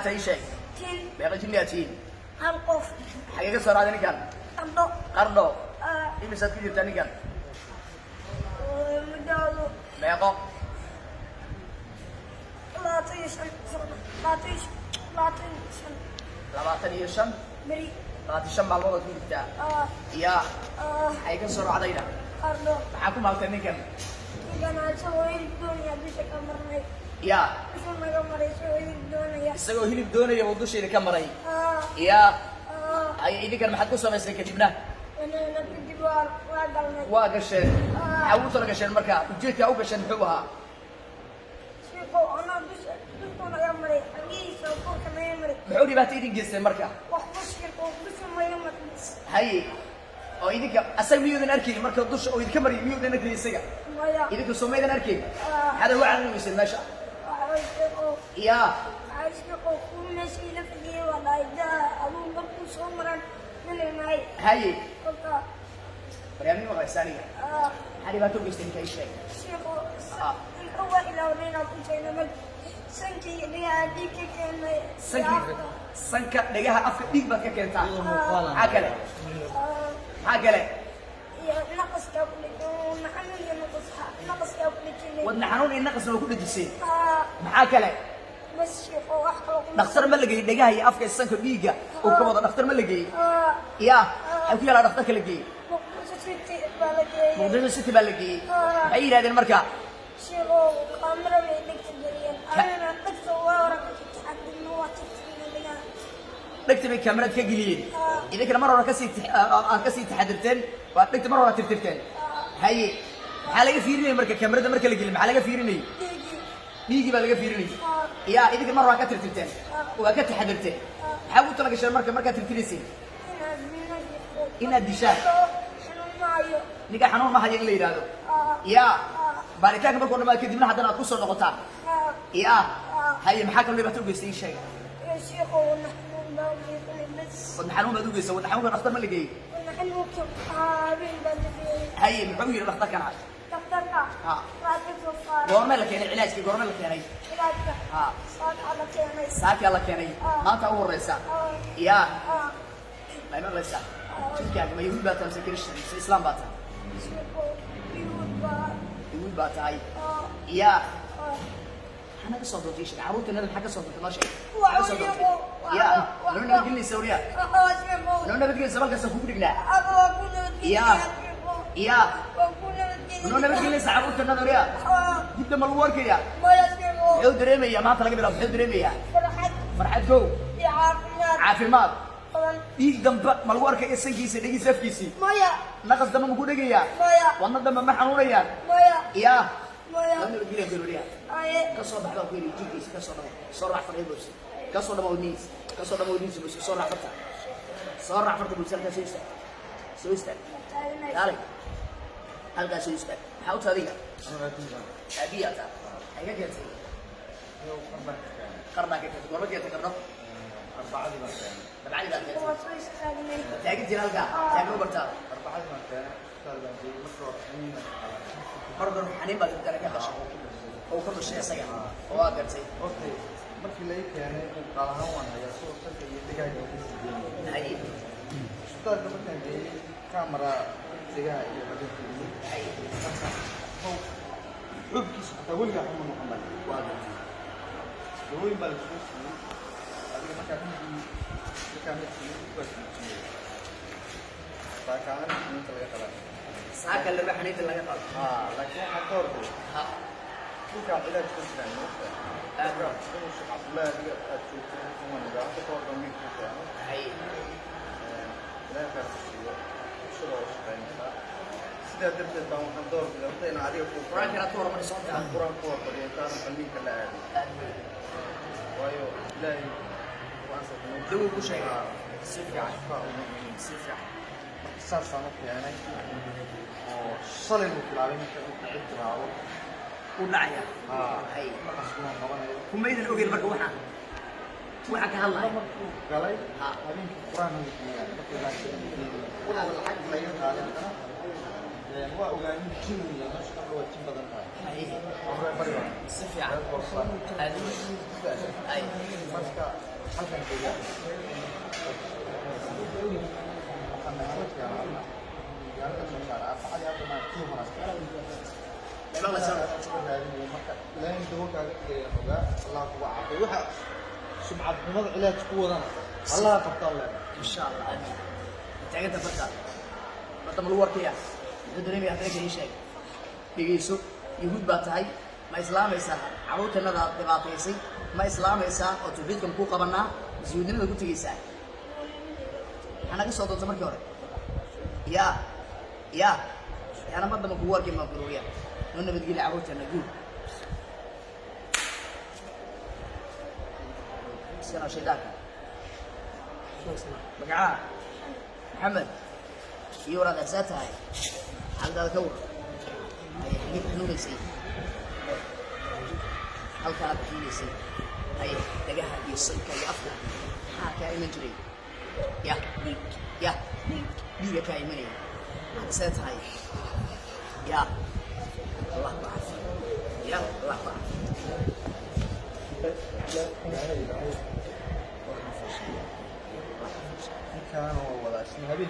تعيش شيء تين بيقى جنياتين هالقف حقيقة صار هذا نكال قبضو قرنو إيه مسات كذي تاني كان مدالو بيقى لا تيشن لما تاني يشم بري لا تشم معلومات من بتاع يا حقيقة صار علينا قرنو معكم على تاني كان كان سوي الدنيا بشكل مرة يا اسمه مرة سوي الدنيا isagoo hilib doonaya uu dusheeda ka maray ya ay idinkan maxaad ku samaysay kadibna أنا بدي وأقلنا waa gasheen maxaa ugu tala gasheen marka ujeedka u gasheen muxuu ahaa شيخو أنا بس أنا يا مري أجي سوق كمان يا مري muxuu dhibaato idin geystay marka وخش شيخو بس ما يوم بس haye oo idinka asaga miyuudan arkayn marka dusha oo idinka maray miyuudan arkayn isaga ما يا idinku somaydan arkayn hada waa calaamaysay meesha شيخو ya شيخو كل شيء لفدي ولا إذا أبو بكر سمرا من الماي haye قلت baryaamij ma qaysaniga maxaa dhibaato u geystay ninka ii sheeg شيخو الأول إلى ورينا كل شيء لما سنكي اللي هذيك كان sanka dhagaha afka dhiig baad ka keentaa maxaa kale maxaa kale نقص كابلك ونحن نقص كابلك wadna xanuun iyo naqasna waa ku dhejisay maxaa kale بس شيخو أحرق dhakhtar ma la geeyey dhagaha iyo afka sanka dhiigga uu ka wada dhakhtar ma la geeyey ya waxay ku yaalaa dhakhtarka la geeyey muqdisho city baa la geeyey maxay yidhahdeen marka شيخو قامرة بيدك تدريان أنا قلت وورا كنت أحد النوات dhegta bay kaamirad ka geliyeen idinkana mar hore kasii taxadirteen waa dhegta mar hore tirtirteen haye maxaa laga fiirinayay marka kaamirada marka la geliy maxaa laga fiirinayay dhiigii baa laga fiirinayay ya idinka mar hore ka tirtirteen waa ka taxadirteen maxaa ugu tala gasheen marka markaad tirtirayseen inaad dishaan ninka xanuun ma hayo in la yidhaahdo ya baaritaanka markuu dhamaad kadibna haddana aad ku soo noqotaan ya haye maxaa kaloo dhibaato u geystay ii sheeg يا شيخو ونحن بس wadna xanuun baad u geystay wadna xanuunka dhakhtar ma la geeyey ونحن كحابين بلدي haye muxuu yidhi dhakhtarkana دكتورك راجل وفار goormee la keenay cilaajkii goormee la keenay راجل صار على كيني saakaa la keenay maanta ugu horeysa ya ma imanaysaa jirkaaga ma yahuud baa tahay mise christian mise islaam baa tahay شيخو يهود بار yahuud baa tahay ya maxaa naga soo doortay sheeg carruurteenada maxaa ka soo doortay noo sheeg maxaa ka soo doortay ya noo nabadgelinaysa wariya شيخو noo nabadgelinaysa balkaasa kugu dhignaa أبو أكون يا ya وأكون noo nabadgelinaysa carruurteenada wariya jibda ma lagu arkaya ما يا شيخو muxuu dareemayaa maanta laga bilaabo muxuu dareemayaa فرحت farxad kow يا عافية caafimaad طبعا dhiig dambe ma lagu arkaya sankiisa dhegiisa afkiisii ما يا naqas dambe ma ku dhegayaa ما يا wadna dambe ma xanuunayaan ما يا ya ما يا noo nabadgelya gariya أيه ka soo baxda ku yiri jirkiisa ka soo dhawo soo raac farxad boos ka soo dhawo niis ka soo dhawo niis boos soo raac farta boos halka soo istaag daalay halka soo istaag maxaa u taadiga aabiyata ayga keentay qarna ka keentay goorma keentay qarno arbacadii baan keenay dabcadi baa keentay هو سويس خادمي taagin jira halka taagin u bartaa arbacadii baan keenay isbitaal baan geeyey marka hore xaniina mardan xaniin baa dara ka dhashay oo ka dhashay isaga oo waa gartay okay markii la ii keenay qaal ahaan waan hayaa soo sanka iyo digaaga oo kasii geeyey haye isbitaalka markaan geeyey kamera digaha iyo badinkiisa haye marka xubkiisa xataa weligaa xuma noqon baa waa gartay dawooyin baa lasoo siiyey adiga markaa runtii markaa mid siiyey baa siiyey saakaana inta laga qalaa saaka laba xaniinta laga qabo laakiin waxaa ka hortay ha dhulkaa cilaaj ka jiraan moogta inuu sheekh cabdullaahi adiga aad joogtay kuman idaacadda ka horta wiil ku keeno haye ilaahay siiyo bulshada oo shaqaynaysaa sidaa darteed baan waxaan door biday horta inaan adiga ku quraanka aad ku horumarayso aan quraan ku hormariyo intaanan qalliinka la aadin waayo ilaahay qur-aansa dawo ku sheegay si fiican shifaa uma yihiin si fiican marka saasaan u keenay oo shalay uu bilaabay marka uu ku bilaabo u dhacaya hay markaas kuma qabanayo kumaydan ogeyn marka waxaan ka hadlaya markuu galay ha habeenkii quraan uu diiyay markii la lacag laga qaaday haddana waa ogaanin jin iyo meesha waa jin badan tahay haye horre bari baa si fiican reer boorsaa aad ay marka halkan deegaan ana hawsha gaarka soo saara afcali hadda ma tii horas marka laan dawlkaaga dhigaya ogaa allah kugu caafiyo waxa sumcad xumada cilaaj ku wadana allah qabtaa leeyahay إن شاء الله آمين تعجبت فترة فترة ملوار كيا الدنيا يحتاج أي شيء يجيسو يهود باتاي ما إسلام إسا عروت النذا دبابيسي ما إسلام إسا أو تبيتكم كوكا بنا زيودين اللي قلت جيسا أنا قصة صوت زمر كوري يا أنا ما بدنا مكوار كي ما برويا لأنه بتجيل عروت النجوم سنة شيء ذاك مقعاه محمد يورا ذاتها هاي هل ذا كور هي حنونسي هل كانت حنونسي هاي تجاهها دي الصنكة يأفضل كاي مجري يا دي كاي مني ذاتها هاي يا الله بعث يا الله بعث كانوا ولا اسمه هبيل